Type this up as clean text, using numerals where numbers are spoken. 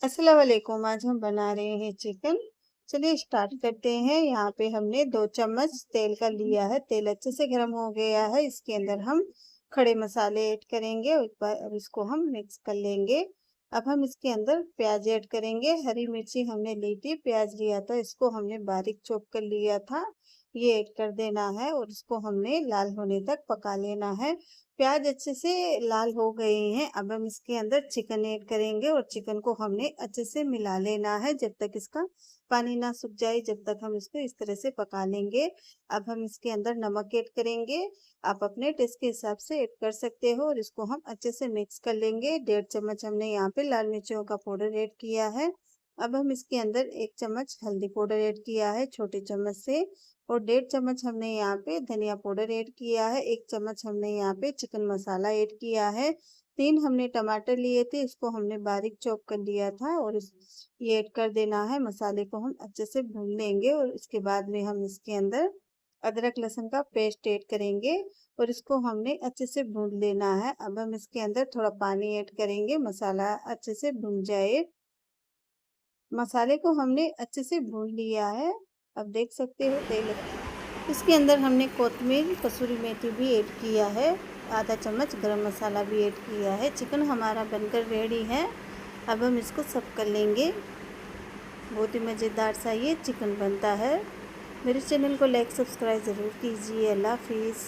अस्सलाम वालेकुम। आज हम बना रहे हैं चिकन। चलिए स्टार्ट करते हैं। यहाँ पे हमने 2 चम्मच तेल का लिया है। तेल अच्छे से गर्म हो गया है। इसके अंदर हम खड़े मसाले ऐड करेंगे और एक बार अब इसको हम मिक्स कर लेंगे। अब हम इसके अंदर प्याज ऐड करेंगे। हरी मिर्ची हमने ली थी, प्याज लिया था, इसको हमने बारीक चॉप कर लिया था। ये ऐड कर देना है और इसको हमने लाल होने तक पका लेना है। प्याज अच्छे से लाल हो गए हैं। अब हम इसके अंदर चिकन ऐड करेंगे और चिकन को हमने अच्छे से मिला लेना है जब तक इसका पानी ना सूख जाए, जब तक हम इसको इस तरह से पका लेंगे। अब हम इसके अंदर नमक ऐड करेंगे। आप अपने टेस्ट के हिसाब से ऐड कर सकते हो और इसको हम अच्छे से मिक्स कर लेंगे। 1.5 चम्मच हमने यहाँ पे लाल मिर्चों का पाउडर ऐड किया है। अब हम इसके अंदर 1 चम्मच हल्दी पाउडर ऐड किया है छोटे चम्मच से, और 1.5 चम्मच हमने यहाँ पे धनिया पाउडर ऐड किया है। 1 चम्मच हमने यहाँ पे चिकन मसाला ऐड किया है। 3 हमने टमाटर लिए थे, इसको हमने बारीक चॉप कर लिया था और ये ऐड कर देना है। मसाले को हम अच्छे से भून लेंगे और इसके बाद में हम इसके अंदर अदरक लहसुन का पेस्ट ऐड करेंगे और इसको हमने अच्छे से भून लेना है। अब हम इसके अंदर थोड़ा पानी ऐड करेंगे, मसाला अच्छे से भून जाए। मसाले को हमने अच्छे से भून लिया है। अब देख सकते हो तेल, इसके अंदर हमने कोतमीर कसूरी मेथी भी ऐड किया है। आधा चम्मच गरम मसाला भी ऐड किया है। चिकन हमारा बनकर रेडी है। अब हम इसको सर्व कर लेंगे। बहुत ही मज़ेदार सा ये चिकन बनता है। मेरे चैनल को लाइक सब्सक्राइब ज़रूर कीजिए। अल्लाह हाफिज़।